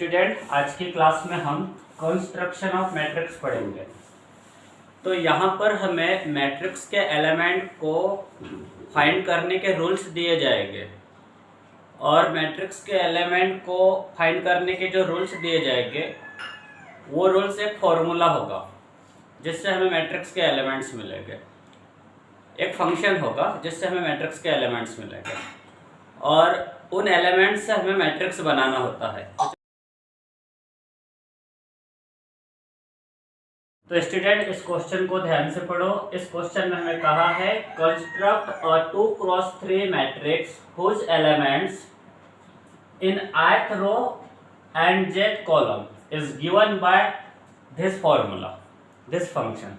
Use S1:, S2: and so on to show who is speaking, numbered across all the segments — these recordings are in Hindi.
S1: स्टूडेंट, आज की क्लास में हम कंस्ट्रक्शन ऑफ मैट्रिक्स पढ़ेंगे। तो यहाँ पर हमें मैट्रिक्स के एलिमेंट को फाइंड करने के रूल्स दिए जाएंगे और मैट्रिक्स के एलिमेंट को फाइंड करने के जो रूल्स दिए जाएंगे वो रूल्स एक फॉर्मूला होगा जिससे हमें मैट्रिक्स के एलिमेंट्स मिलेंगे। एक फंक्शन होगा जिससे हमें मैट्रिक्स के एलिमेंट्स मिलेंगे और उन एलिमेंट्स से हमें मैट्रिक्स बनाना होता है। तो स्टूडेंट, इस क्वेश्चन को ध्यान से पढ़ो। इस क्वेश्चन में हमें कहा है construct a 2x3 matrix whose elements in ith row and jth column is given by this formula, this function.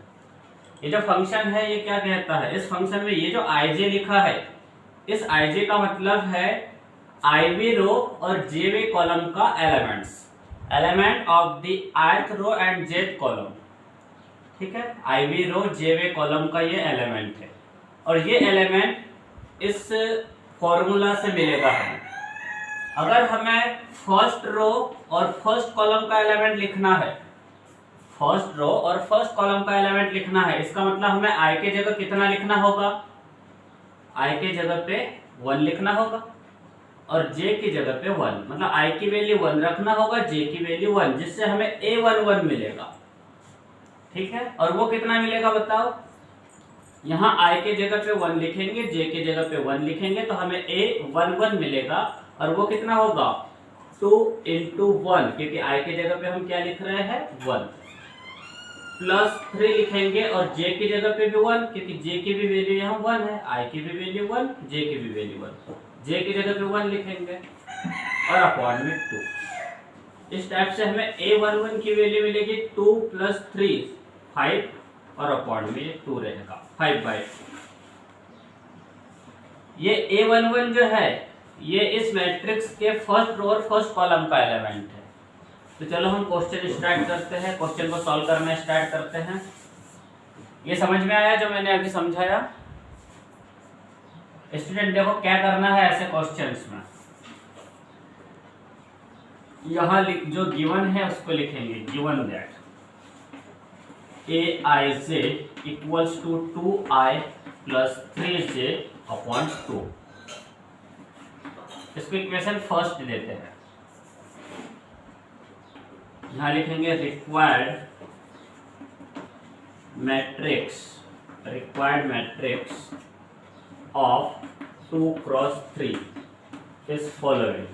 S1: ये जो फंक्शन है ये क्या कहता है? इस फंक्शन में ये जो ij लिखा है, इस ij का मतलब है iv रो और jv कॉलम का elements, element of the ith row and jth column. ठीक है, iv रो jv कॉलम का ये एलिमेंट है और ये एलिमेंट इस फॉर्मूला से मिलेगा हमें। अगर हमें फर्स्ट रो और फर्स्ट कॉलम का एलिमेंट लिखना है, फर्स्ट रो और फर्स्ट कॉलम का एलिमेंट लिखना है, इसका मतलब हमें i के जगह कितना लिखना होगा? i के जगह पे 1 लिखना होगा और j की जगह पे 1, मतलब i की वैल्यू 1 रखना होगा, j की वैल्यू 1, जिससे हमें a11 मिलेगा। ठीक है, और वो कितना मिलेगा बताओ? यहाँ i के जगह पे 1 लिखेंगे, j के जगह पे 1 लिखेंगे तो हमें a11 मिलेगा और वो कितना होगा? 2 × 1, क्योंकि i के जगह पे हम क्या लिख रहे हैं? 1, प्लस 3 लिखेंगे और j की जगह पे भी 1, क्योंकि j की भी वैल्यू यहाँ 1 है, i की भी वैल्यू 1, j की भी वैल्यू 1, j की जगह पे 1 लिखेंगे और अपॉन में 2। इस टाइप से हमें a11 की वैल्यू मिलेगी 2 + 3 5 और अपॉन में ये 2 रहेगा 5/2। ये a11 जो है ये इस मैट्रिक्स के फर्स्ट रो और फर्स्ट कॉलम का एलिमेंट है। तो चलो हम क्वेश्चन स्टार्ट करते हैं, क्वेश्चन को सॉल्व करना स्टार्ट करते हैं। ये समझ में आया जो मैंने अभी समझाया? स्टूडेंट देखो क्या करना है ऐसे क्वेश्चंस में, यहाँ जो गिवन है उसको लिखेंगे, given that aij equals to 2i + 3j upon 2। इसको इक्वेशन फर्स्ट देते हैं। यहाँ लिखेंगे required matrix of 2x3 is following.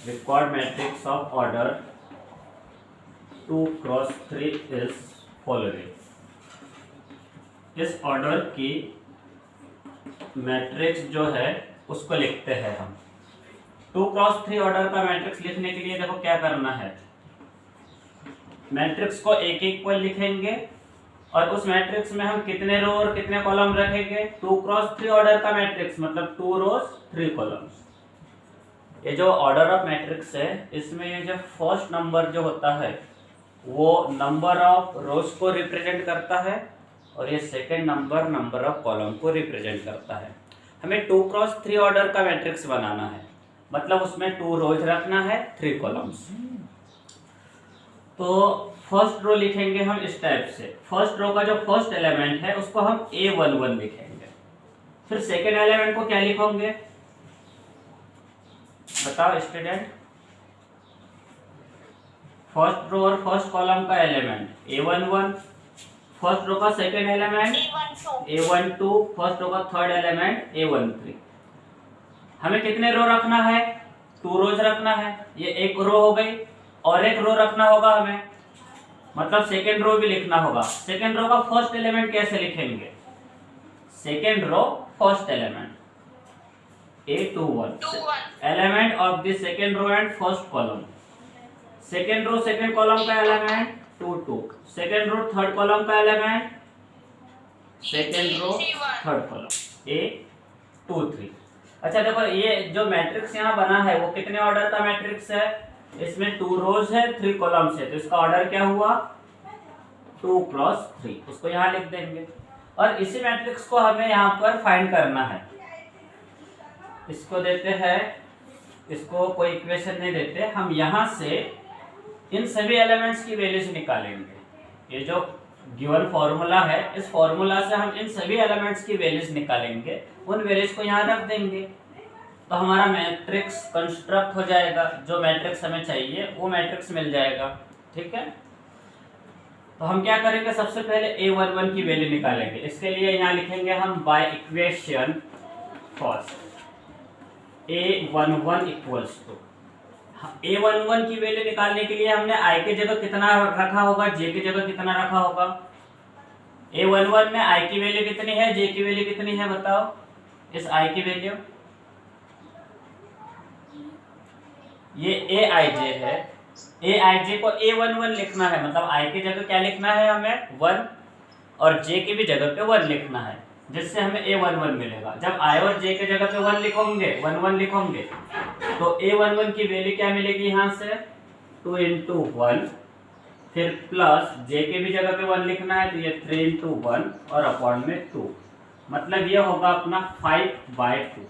S1: Required matrix of order 2x3 is following। इस ऑर्डर की मैट्रिक्स जो है उसको लिखते हैं हम। 2x3 ऑर्डर का मैट्रिक्स लिखने के लिए देखो क्या करना है, मैट्रिक्स को एक इक्वल लिखेंगे और उस मैट्रिक्स में हम कितने रो और कितने कॉलम रखेंगे? 2x3 ऑर्डर का मैट्रिक्स मतलब 2 रोज 3 कॉलम्स। ये जो ऑर्डर ऑफ मैट्रिक्स है इसमें ये जो फर्स्ट नंबर जो होता है वो नंबर ऑफ रोज को रिप्रेजेंट करता है और ये second number number of column को रिप्रेजेंट करता है। हमें 2x3 ऑर्डर का मैट्रिक्स बनाना है, मतलब उसमें 2 रोज रखना है, 3 कॉलम्स। तो फर्स्ट रो लिखेंगे हम इस टाइप से, फर्स्ट रो का जो फर्स्ट एलिमेंट है उसको हम a11 लिखेंगे। फिर सेकंड एलिमेंट को क्या लिखोगे बताओ स्टूडेंट? फर्स्ट रो और फर्स्ट कॉलम का एलिमेंट a11, फर्स्ट रो का second element a12, first row का थर्ड एलिमेंट a13। हमें कितने रो रखना है? 2 रोज रखना है, ये एक रो हो गई और एक रो रखना होगा हमें, मतलब सेकंड रो भी लिखना होगा। सेकंड रो का फर्स्ट एलिमेंट कैसे लिखेंगे? Second row first element a21 element of the second row and first column. Second row second column का element 2, second row third column का element, second row third column a23। अच्छा देखो ये जो मैट्रिक्स यहाँ बना है वो कितने ऑर्डर का मैट्रिक्स है? इसमें 2 रोज है, 3 कॉलम्स है, तो इसका ऑर्डर क्या हुआ? 2 + 3। उसको यहाँ लिख देंगे और इसी मैट्रिक्स को हमें यहाँ पर फाइंड करना है। इसको देते हैं, इसको कोई इक्वेशन नहीं देते, हम यहाँ से इन सभी एलिमेंट्स की वैल्यूज निकालेंगे। ये जो गिवन फॉर्मूला है, इस फॉर्मूला से हम इन सभी एलिमेंट्स की वैल्यूज निकालेंगे, उन वैल्यूज को यहाँ रख देंगे, तो हमारा मैट्रिक्स कंस्ट्रक्ट हो जाएगा। जो मैट्रिक्स हमें चाहिए वो मैट्रिक्स मिल जाएगा। ठीक है, तो हम क्या करेंगे, सबसे पहले A11 की वैल्यू निकालेंगे। इसके लिए यहाँ लिखेंगे हम by equation first A11 equals to, A11 की वैल्यू निकालने के लिए हमने I के जगह कितना रखा होगा, J की जगह कितना रखा होगा। A11 में I की वैल्यू कितनी है, J की वैल्यू कितनी है, बताओ। इस I की वैल्यू, ये Aij है, Aij को A11 लिखना है, मतलब I की जगह क्या लिखना है हमें 1, और J की भी जगह पे 1 लिखना है, जिससे हमें A11 मिलेगा। जब I और J के जगह पे 1 लिखोगे, 1 लिखोगे, तो A11 की वैल्यू क्या मिलेगी, यहाँ से 2 × 1, फिर प्लस J के भी जगह पे 1 लिखना है, तो ये 3 × 1 और अपॉन में 2, मतलब ये होगा अपना 5/2।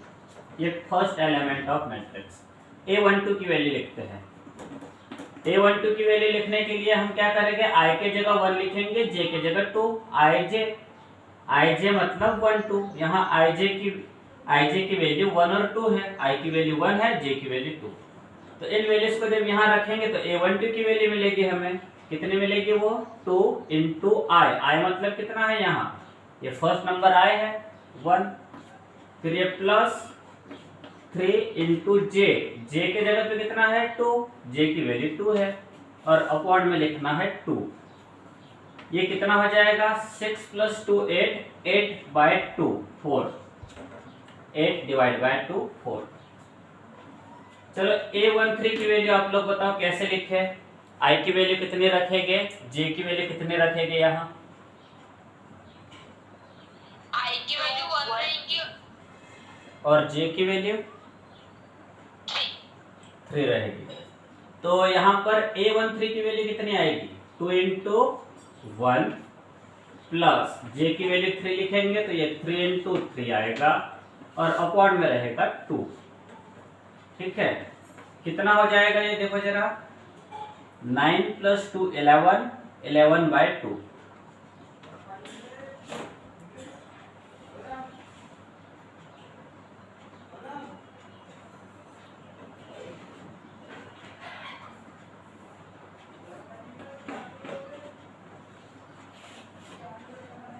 S1: ये first element of matrix. A12 की वैल्यू लिखते हैं। A12 की वैल्यू लिखने के लिए हम क्या करेंगे, I के जगह 1 लिखेंगे, J के जगह 2, Ij मतलब 1 2। यहाँ Ij की वैल्यू 1 और 2 है, I की वैल्यू 1 है, J की वैल्यू 2। तो इन वैल्यूज को जब यहाँ रखेंगे तो A12 की वैल्यू मिलेगी हमें, कितनी मिलेगी वो 2 × I मतलब कितना है, यहाँ ये फर्स्ट नंबर I है 1, फिर ये प्लस 3 × J के जगह पे कितना है 2, J की वैल्यू 2 है, और अपॉन में लिखना है 2। ये कितना हो जाएगा, 6 + 2 8, 8/2 4, 8/2 4। चलो A13 की वैल्यू आप लोग बताओ कैसे लिखे। I की वैल्यू कितनी रखेंगे, J की वैल्यू कितनी रखेंगे, यहाँ
S2: I की वैल्यू 1 रहेगी
S1: और J की वैल्यू 3 रहेगी। तो यहाँ पर A13 की वैल्यू कितनी आएगी, 2 × 1 प्लस J की वैल्यू 3 लिखेंगे, तो ये 3 × 3 आएगा, और अपॉन में रहेगा 2। ठीक है, कितना हो जाएगा ये देखो जरा, 9 + 2 11, 11/2।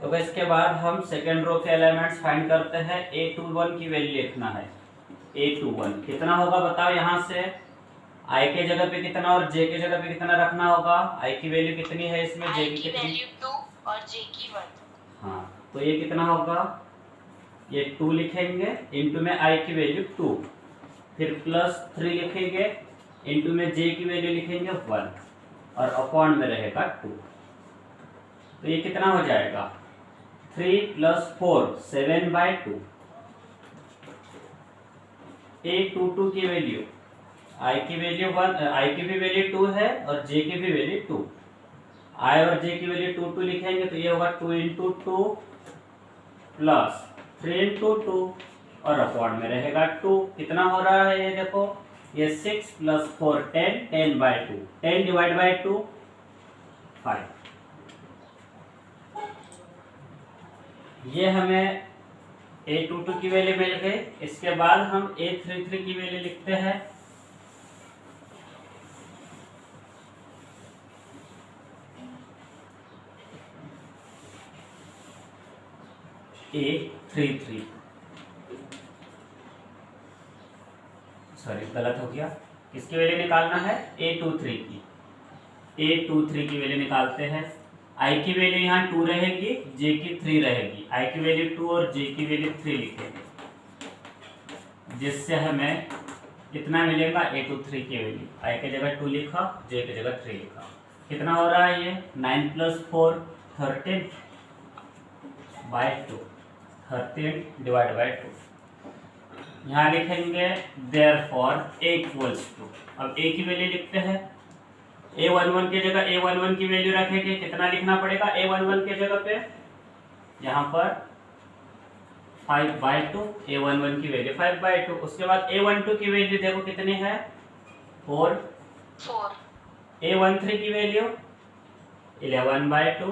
S1: तो इसके बाद हम सेकेंड रो के एलिमेंट्स फाइंड करते हैं। A21 की वैल्यू लिखना है। A21 कितना होगा बताओ, यहाँ से I के जगह पे कितना और J के जगह पे कितना रखना होगा। I की वैल्यू कितनी है इसमें, J की कितनी,
S2: वैल्यू 2 और J की 1।
S1: हाँ, तो ये कितना होगा, ये 2 लिखेंगे, इनटू में I की वैल्यू 2, फिर प्लस 3 लिखेंगे, इनटू में J की वैल्यू लिखेंगे 1, और अपॉन में रहेगा 2। तो ये कितना हो जाएगा, 3 + 4 7/2। A22 की वैल्यू, I की वैल्यू 1, I की भी वैल्यू 2 है और J की भी वैल्यू 2, I और J की वैल्यू 2 2 लिखेंगे, तो ये होगा 2 × 2 प्लस 3 × 2 और अपॉन में रहेगा 2। कितना हो रहा है ये देखो, ये 6 + 4 10, 10/2, 10/2 5। ये हमें A22 की वैल्यू मिल गई। इसके बाद हम A33 की वैल्यू लिखते हैं। A33, सॉरी गलत हो गया, किसकी वैल्यू निकालना है, A23 की। A23 की वैल्यू निकालते हैं। I की वैल्यू यहाँ 2 रहेगी, J की 3 रहेगी। I की वैल्यू 2 और J की वैल्यू 3 लिखेंगे, जिससे हमें कितना मिलेगा, A23 की वैल्यू। I की जगह 2 लिखा, J की जगह 3 लिखा। कितना हो रहा है ये, 9 + 4 13/2, 13/2। यहाँ लिखेंगे therefore A = अब A की वैल्यू लिखते हैं। A11 की जगह A11 की वैल्यू रखेंगे, कितना लिखना पड़ेगा A11 के जगह पे, यहाँ पर 5/2, A11 की वैल्यू 5/2। उसके बाद A12 की वैल्यू देखो कितनी है 4,
S2: 4,
S1: A13 की वैल्यू 11/2,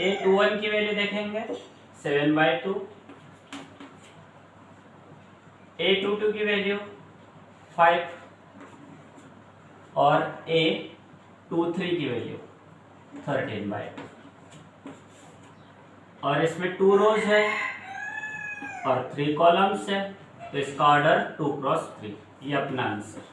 S1: A21 की वैल्यू देखेंगे 7/2, A22 की वैल्यू 5 और A23 की वैल्यू 13/2। और इसमें 2 रोज है और 3 कॉलम्स है, तो इसका ऑर्डर 2x3, ये अपना answer.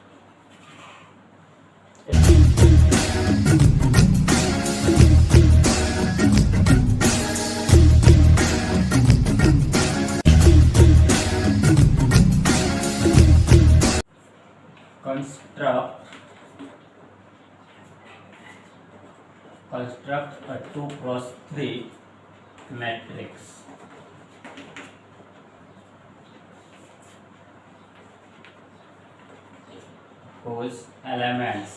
S1: Construct a 2x3 matrix whose elements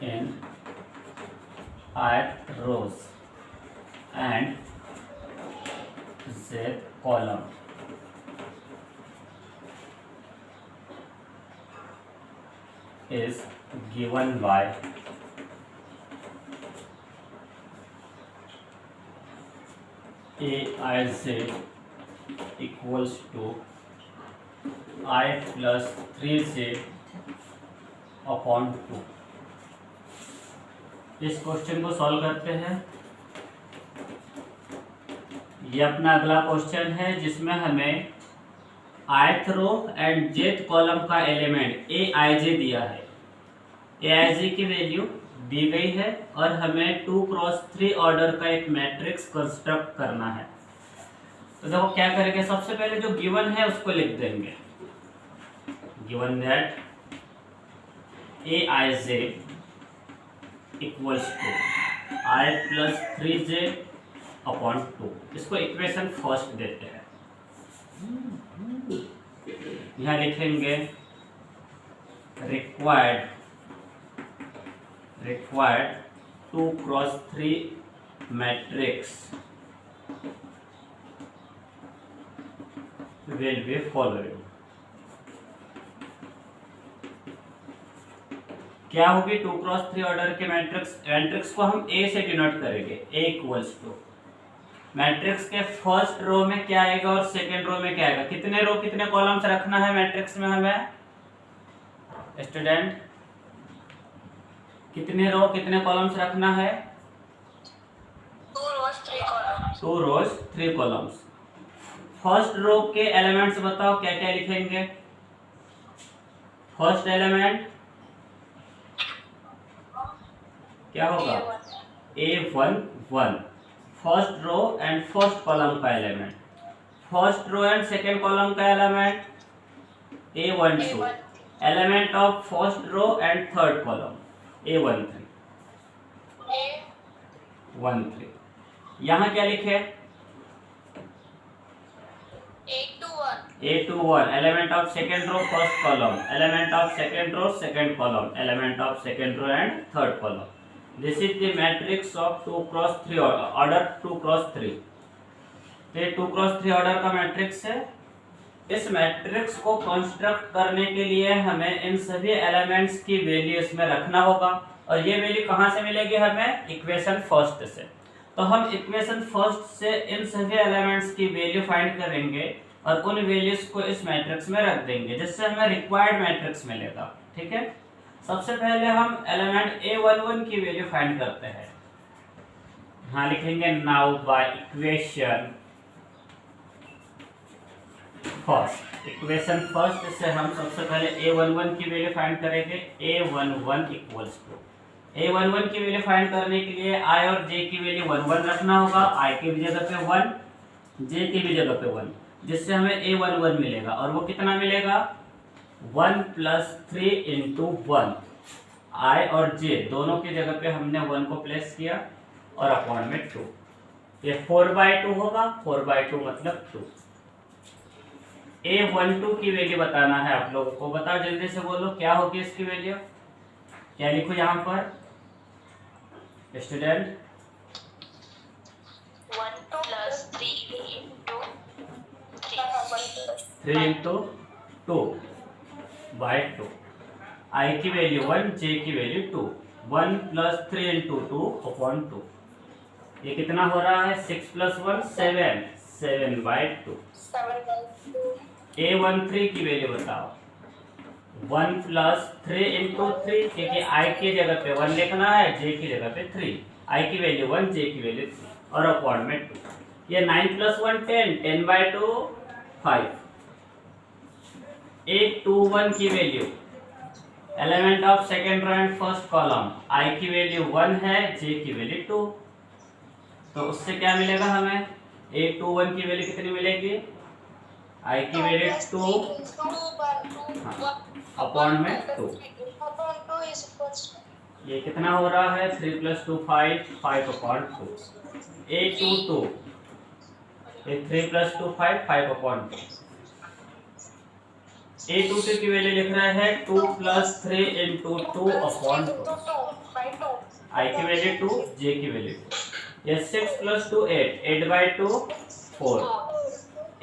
S1: in ith rows and jth column is given by Aij equals to I plus 3j upon 2। इस क्वेश्चन को सॉल्व करते हैं। ये अपना अगला क्वेश्चन है जिसमें हमें ith row and jth column का एलिमेंट Aij दिया है। Aij की वैल्यू दी गई है और हमें 2x3 ऑर्डर का एक मैट्रिक्स कंस्ट्रक्ट करना है। तो देखो क्या करेंगे, सबसे पहले जो गिवन है उसको लिख देंगे। Given that Aij equals to I plus 3j upon 2। इसको इक्वेशन फर्स्ट देते हैं। यहाँ लिखेंगे required 2x3 matrix will be following। क्या होगी 2x3 ऑर्डर के मैट्रिक्स को हम A से डिनोट करेंगे। A इक्वल्स टू मैट्रिक्स के फर्स्ट रो में क्या आएगा और सेकेंड रो में क्या आएगा, कितने रो कितने कॉलम्स रखना है मैट्रिक्स में हमें स्टूडेंट, कितने रो कितने कॉलम्स रखना है
S2: 2 rows 3 columns।
S1: 2 रोज 3 कॉलम्स। फर्स्ट रो के एलिमेंट्स बताओ क्या क्या लिखेंगे। फर्स्ट एलिमेंट क्या होगा A11, first row and first column का element. First row and second column का element A12, element of first row and third column A13। यहाँ क्या लिखे A21, element of second row first column, element of second row second column, element of second row and third column. This is the matrix of 2x3 order 2x3। तो ये 2x3 ऑर्डर का मैट्रिक्स है। इस मैट्रिक्स को कंस्ट्रक्ट करने के लिए हमें इन सभी एलिमेंट्स की वैल्यू इसमें रखना होगा और ये वैल्यू कहाँ से मिलेगी हमें, इक्वेशन फर्स्ट से। तो हम इक्वेशन फर्स्ट से इन सभी एलिमेंट्स की वैल्यू फाइंड करेंगे और उन वैल्यूज को इस मैट्रिक्स में रख देंगे जिससे हमें रिक्वायर्ड मैट्रिक्स मिलेगा। ठीक है, सबसे पहले हम एलिमेंट A11 की वैल्यू फाइंड करते हैं। हाँ लिखेंगे now bye equation first. Equation first से हम सबसे पहले A11 की वैल्यू फाइंड करेंगे। A11 इक्वल्स टू, A11 की वैल्यू फाइंड करने के लिए I और J की वैल्यू 1 1 रखना होगा। I की भी जगह पे 1, J की भी जगह पे 1, जिससे हमें A11 मिलेगा और वो कितना मिलेगा 1 + 3 × 1। I और J दोनों की जगह पे हमने 1 को प्लेस किया और अपॉन में 2। ये 4/2 होगा, 4/2 मतलब 2। A12 की वैल्यू बताना है आप लोगों को, बताओ जल्दी से बोलो क्या होगी इसकी वैल्यू। क्या लिखो यहाँ पर student
S2: 1 plus 3 into 3.
S1: 3 into 2 by 2। आई की वैल्यू 1, जे की वैल्यू 2। 1 plus 3 into 2 upon 2। ये कितना हो रहा है? 6 प्लस 1 7, 7 बाई 2। A13 की वैल्यू बताओ। 1 प्लस 3 इंटू 3, क्योंकि आई की जगह पे 1 लिखना है, जे की जगह पे 3। आई की वैल्यू 1, जे की वैल्यू 3 और अपॉन में 2। ये 9 प्लस 1 10, 10 बाई 2 5। 821 की value element of second row and first column. I की वैल्यू 1 है, जे की वैल्यू 2। तो उससे क्या मिलेगा हमें? 821 की वैल्यू कितनी मिलेगी? आई की वैल्यू 2 अपॉन में 2। ये कितना हो रहा है? 3 प्लस 2 5, 5 अपॉन 2। 822, ये 3 प्लस 2 5, 5 अपॉन 2। A22 की वैल्यू लिख रहे हैं 2 प्लस 3 इंटू 2 अपॉन 2। आई की वैल्यू 2, जे की वैल्यू 2। ये 6 प्लस 2 8, 8 बाई 2 4।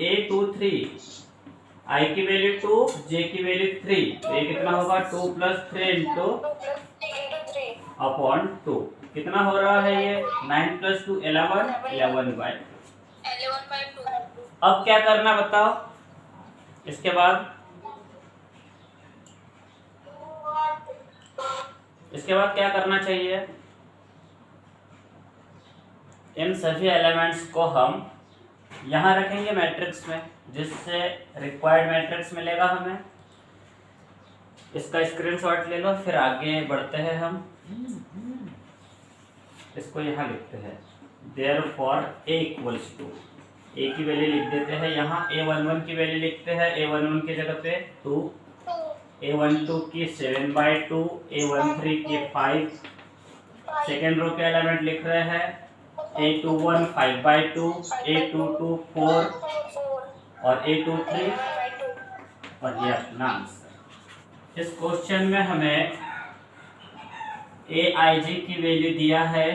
S1: A23, आई की वैल्यू 2, जे की वैल्यू 3। तो ये कितना होगा? 2 प्लस 3 इंटू अपॉन 2। कितना हो रहा है ये? 9 प्लस 2 11, 11 बाई 2। अब क्या करना बताओ इसके बाद? इसके बाद क्या करना चाहिए? इन सभी एलिमेंट्स को हम यहाँ रखेंगे मैट्रिक्स में, जिससे रिक्वायर्ड मैट्रिक्स मिलेगा हमें। इसका स्क्रीनशॉट ले लो, फिर आगे बढ़ते हैं हम। इसको यहाँ लिखते हैं देयरफॉर A इक्वल्स टू, ए की वैल्यू लिख देते हैं यहाँ। A11 की वैल्यू लिखते हैं, A11 की जगह पे 2, A12 की 7 बाई 2, A13 की 5। सेकेंड रो के एलिमेंट लिख रहे हैं A21 5 बाई 2, A22 4 और A23 और ये अपना आंसर। इस क्वेश्चन में हमें AIJ की वैल्यू दिया है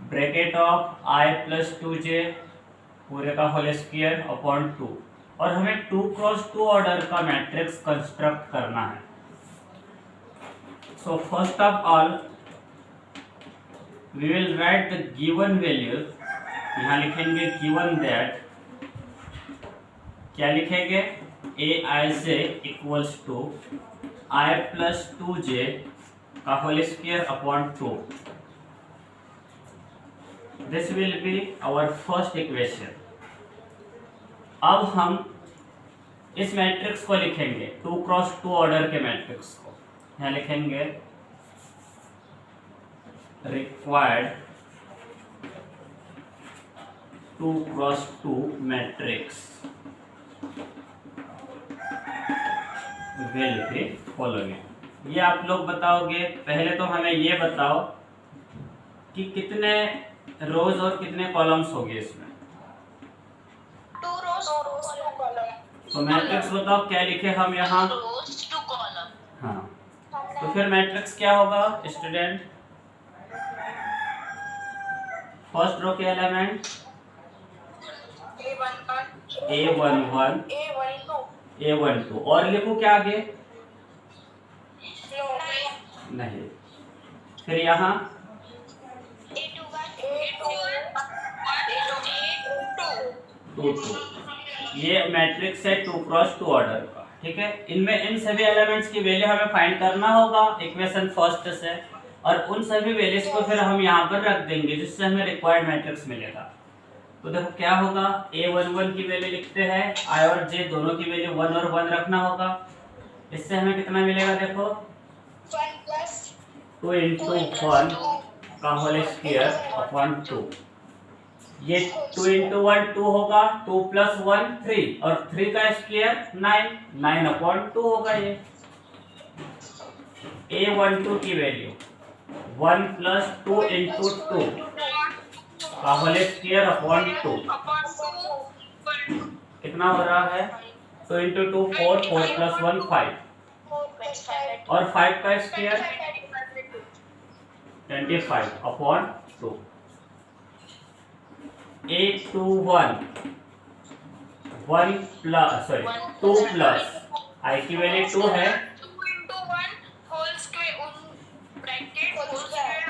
S1: bracket of I plus 2J पूरे का होल स्क्वायर अपॉन 2, और हमें 2 क्रॉस 2 ऑर्डर का मैट्रिक्स कंस्ट्रक्ट करना है। So first of all we will write the given value। यहाँ लिखेंगे given that, क्या लिखेंगे? AIJ equals to I plus 2J का whole square upon 2। This will be our first equation. अब हम इस मैट्रिक्स को लिखेंगे 2 क्रॉस 2 ऑर्डर के मैट्रिक्स को। यहाँ लिखेंगे required 2 cross 2 matrix will be following। ये आप लोग बताओगे। पहले तो हमें ये बताओ कि कितने रोज और कितने कॉलम्स होंगे इसमें।
S2: 2 rows 2 column।
S1: तो मैट्रिक्स बताओ क्या लिखे हम यहाँ?
S2: 2 rows 2 column।
S1: हाँ, तो फिर मैट्रिक्स क्या होगा स्टूडेंट? फर्स्ट रो के एलिमेंट A11 A12 और लिखो क्या आगे? नहीं। फिर यहाँ A22 ये मैट्रिक्स है 2 क्रॉस 2 ऑर्डर का। ठीक है, इनमें इन सभी एलिमेंट्स की वैल्यू हमें फाइंड करना होगा इक्वेशन फर्स्ट से, और उन सभी वैल्यूज को फिर हम यहाँ पर रख देंगे, जिससे हमें रिक्वायर्ड मैट्रिक्स मिलेगा। तो देखो क्या होगा? A11 की वैल्यू लिखते हैं, I और J दोनों की वैल्यू 1 और 1 रखना होगा। इससे हमें कितना मिलेगा? देखो 2 इंटू 1 का होल स्क्वायर अपॉन 2। ये 2 इंटू 1 2 होगा, 2 प्लस 1 3 और 3 का स्क्वायर 9, 9 अपॉन 2 होगा। ये A12 की वैल्यू 1 प्लस 2 इंटू 2 का होल स्क्वायर अपॉन 2 कितना हो रहा है? 2 इंटू 2 4, 4 प्लस 1 5 और 5 का स्क्वायर 25/2 A21 2 प्लस I की वैल्यू 2 है
S2: 2 into 1 whole square bracket whole square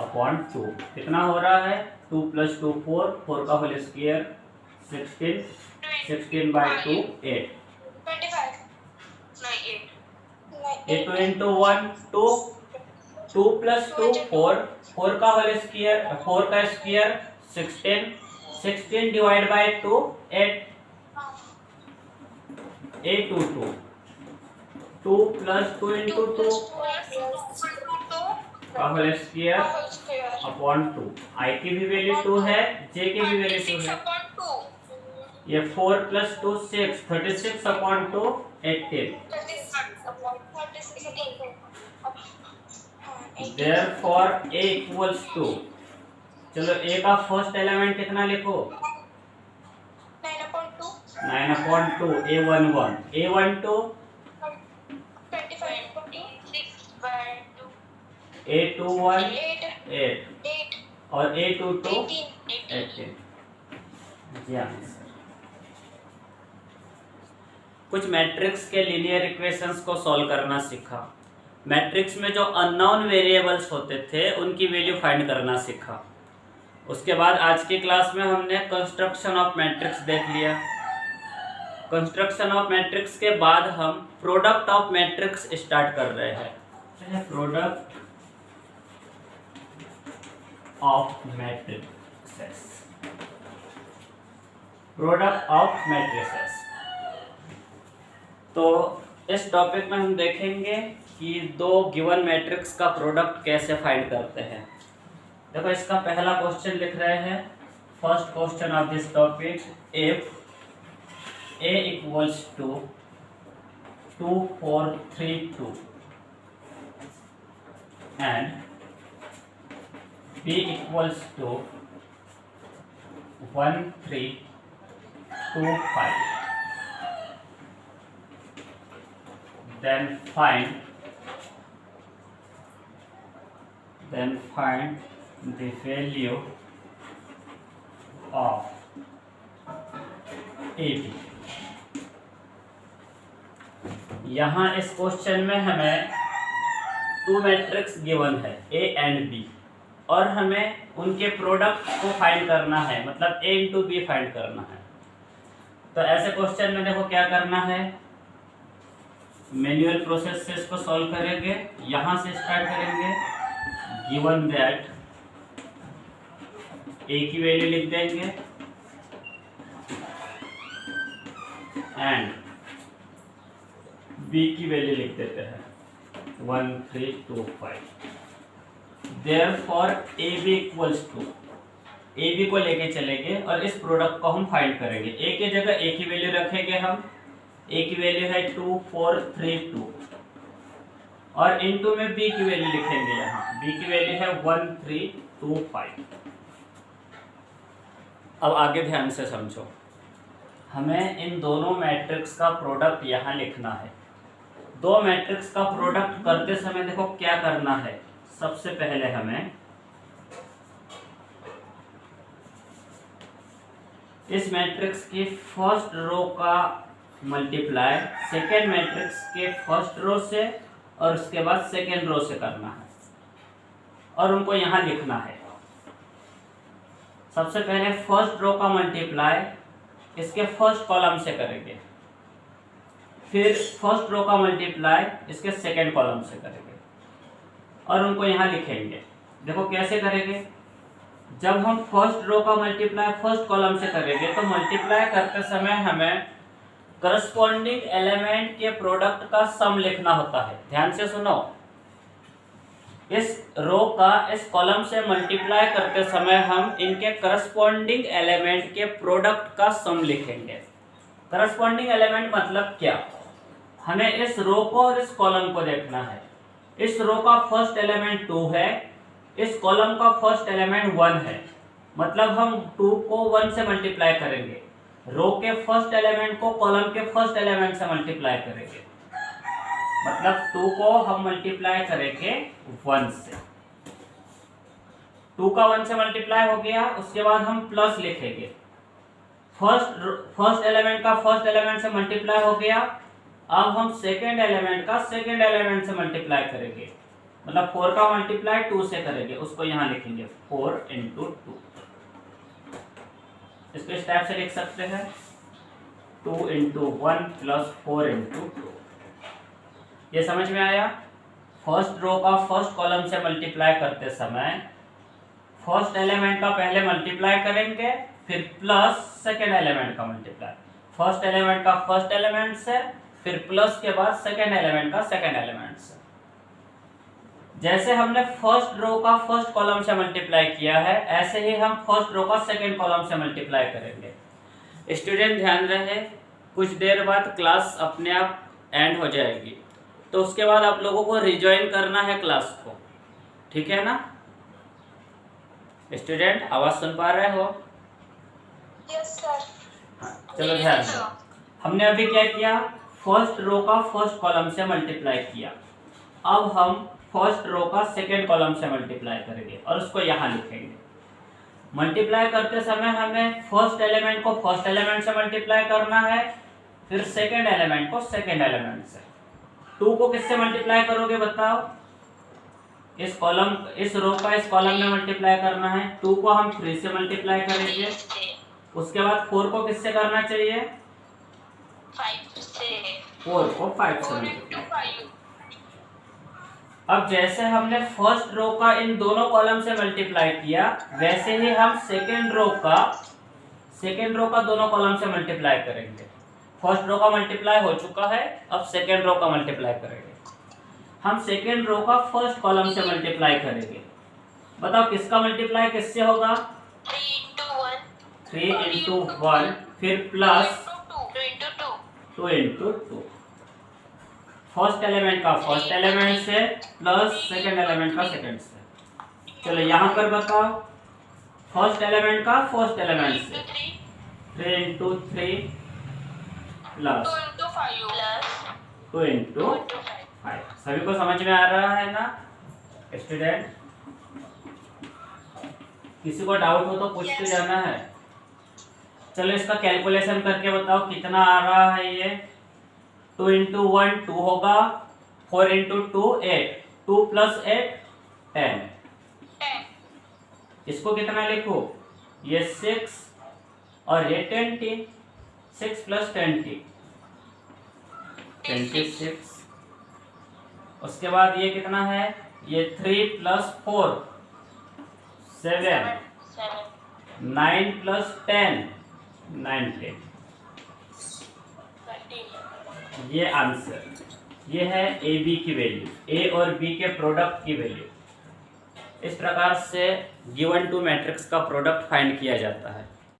S2: upon 2
S1: 2 कितना हो रहा है 2 + 2 4 का होल स्क्वायर 16 16/2 8
S2: 25 नहीं 8
S1: A2 into 1 2 2 + 2 4 का होल स्क्वायर 4 का स्क्वायर 16 16/2 8 A22 2 + 2 into 2 का होल स्क्वायर अपॉन 2 I की भी वैल्यू 2 है J की भी वैल्यू 2 है ये 4 + 2 6 36/2 18 therefore A equals to चलो A का फर्स्ट एलिमेंट कितना लिखो 9/2 A11 A12 A21 8 और A22 18 जी हाँ सर। कुछ मैट्रिक्स के लीनियर इक्वेशंस को सॉल्व करना सीखा। मैट्रिक्स में जो अननोन वेरिएबल्स होते थे उनकी वैल्यू फाइंड करना सीखा। उसके बाद आज की क्लास में हमने कंस्ट्रक्शन ऑफ मैट्रिक्स देख लिया। कंस्ट्रक्शन ऑफ मैट्रिक्स के बाद हम प्रोडक्ट ऑफ मैट्रिक्स स्टार्ट कर रहे हैं। Product of matrixes, product of matrices. तो इस टॉपिक में हम देखेंगे कि दो गिवन मैट्रिक्स का प्रोडक्ट कैसे फाइंड करते हैं। देखो इसका पहला क्वेश्चन लिख रहे हैं। First question of this topic, if A equals to 2 4 3 2 and B equals to 1 3 2 5, then find the value of AB। यहाँ इस क्वेश्चन में हमें टू मैट्रिक्स गिवन है A एंड B और हमें उनके प्रोडक्ट को फाइंड करना है, मतलब A इंटू B फाइंड करना है। तो ऐसे क्वेश्चन में देखो क्या करना है, मैन्युअल प्रोसेस से इसको सॉल्व करेंगे। यहाँ से स्टार्ट करेंगे। गिवन दैट A की वैल्यू लिख देंगे एंड B की वैल्यू लिख देते हैं 1 3 2 5। Therefore AB equals to, AB को लेके चलेंगे और इस प्रोडक्ट को हम फाइंड करेंगे। A की जगह A की वैल्यू रखेंगे हम। A की वैल्यू है 2 4 3 2 और इनटू में B की वैल्यू लिखेंगे। यहाँ B की वैल्यू है 1 3 2 5। अब आगे ध्यान से समझो, हमें इन दोनों मैट्रिक्स का प्रोडक्ट यहाँ लिखना है। दो मैट्रिक्स का प्रोडक्ट करते समय देखो क्या करना है। सबसे पहले हमें इस मैट्रिक्स की फर्स्ट रो का मल्टीप्लाई सेकेंड मैट्रिक्स के फर्स्ट रो से और उसके बाद सेकेंड रो से करना है और उनको यहाँ लिखना है। सबसे पहले फर्स्ट रो का मल्टीप्लाई इसके फर्स्ट कॉलम से करेंगे, फिर फर्स्ट रो का मल्टीप्लाई इसके सेकेंड कॉलम से करेंगे और उनको यहाँ लिखेंगे। देखो कैसे करेंगे, जब हम फर्स्ट रो का मल्टीप्लाई फर्स्ट कॉलम से करेंगे तो मल्टीप्लाई करते समय हमें करस्पॉन्डिंग एलिमेंट के प्रोडक्ट का सम लिखना होता है। ध्यान से सुनो, इस रो का इस कॉलम से मल्टीप्लाई करते समय हम इनके करस्पॉन्डिंग एलिमेंट के प्रोडक्ट का सम लिखेंगे। करस्पॉन्डिंग एलिमेंट मतलब क्या, हमें इस रो को और इस कॉलम को देखना है। इस रो का फर्स्ट एलिमेंट 2 है, इस कॉलम का फर्स्ट एलिमेंट 1 है, मतलब हम 2 को 1 से मल्टीप्लाई करेंगे। रो के फर्स्ट एलिमेंट को कॉलम के फर्स्ट एलिमेंट से मल्टीप्लाई करेंगे, मतलब 2 को हम मल्टीप्लाई करेंगे 1 से। 2 का 1 से मल्टीप्लाई हो गया, उसके बाद हम प्लस लिखेंगे। फर्स्ट एलिमेंट का फर्स्ट एलिमेंट से मल्टीप्लाई हो गया, अब हम सेकेंड एलिमेंट का सेकेंड एलिमेंट से मल्टीप्लाई करेंगे, मतलब 4 का मल्टीप्लाई 2 से करेंगे, उसको यहाँ लिखेंगे 4 × 2। इसको इस टाइप से लिख सकते हैं 2 × 1 + 4 × 2। ये समझ में आया? फर्स्ट रो का फर्स्ट कॉलम से मल्टीप्लाई करते समय फर्स्ट एलिमेंट का पहले मल्टीप्लाई करेंगे, फिर प्लस सेकेंड एलिमेंट का मल्टीप्लाई, फर्स्ट एलिमेंट का फर्स्ट एलिमेंट से, फिर प्लस के बाद सेकेंड एलिमेंट का सेकेंड एलिमेंट से। जैसे हमने फर्स्ट रो का फर्स्ट कॉलम से मल्टीप्लाई किया है, ऐसे ही हम फर्स्ट रो का सेकेंड कॉलम से मल्टीप्लाई करेंगे। स्टूडेंट ध्यान रहे, कुछ देर बाद क्लास अपने आप एंड हो जाएगी, तो उसके बाद आप लोगों को रिजॉइन करना है क्लास को, ठीक है ना? स्टूडेंट आवाज सुन पा रहे हो?
S2: Yes sir.
S1: चलो ध्यान दो, हमने अभी क्या किया, फर्स्ट रो का फर्स्ट कॉलम से मल्टीप्लाई किया, अब हम फर्स्ट रो का सेकेंड कॉलम से मल्टीप्लाई करेंगे और उसको यहाँ लिखेंगे। मल्टीप्लाई करते समय हमें फर्स्ट एलिमेंट को फर्स्ट एलिमेंट से मल्टीप्लाई करना है, फिर सेकेंड एलिमेंट को सेकेंड एलिमेंट से। 2 को किससे मल्टीप्लाई करोगे बताओ? इस रो का इस कॉलम में मल्टीप्लाई करना है। 2 को हम 3 से मल्टीप्लाई करेंगे, उसके बाद 4 को किससे करना चाहिए?
S2: 5 से।
S1: 4 को 5 से मल्टीप्लाई। अब जैसे हमने फर्स्ट रो का इन दोनों कॉलम से मल्टीप्लाई किया, वैसे ही हम सेकेंड रो का दोनों कॉलम से मल्टीप्लाई करेंगे। फर्स्ट रो का मल्टीप्लाई हो चुका है, अब सेकेंड रो का मल्टीप्लाई करेंगे। हम सेकेंड रो का फर्स्ट कॉलम से मल्टीप्लाई करेंगे। बताओ किसका मल्टीप्लाई किससे होगा? 3 × 1 फिर प्लस 2 × 2। फर्स्ट एलिमेंट का फर्स्ट एलिमेंट से प्लस सेकेंड एलिमेंट का सेकेंड से। चलो यहाँ पर बताओ, फर्स्ट एलिमेंट का फर्स्ट एलिमेंट से 3 × 3 प्लस 2 × 5। सभी को समझ में आ रहा है ना स्टूडेंट? किसी को डाउट हो तो पूछते जाना है। चलो इसका कैलकुलेशन करके बताओ कितना आ रहा है ये। 2 × 1 2 होगा, 4 × 2 8, 2 + 8 10। इसको कितना लिखो? ये 6 और ये 20, 6 + 20 26। उसके बाद ये कितना है? ये 3 + 4 7, 9 + 10 19। ये आंसर, ये है ए बी की वैल्यू, ए और बी के प्रोडक्ट की वैल्यू। इस प्रकार से गिवन टू मैट्रिक्स का प्रोडक्ट फाइंड किया जाता है।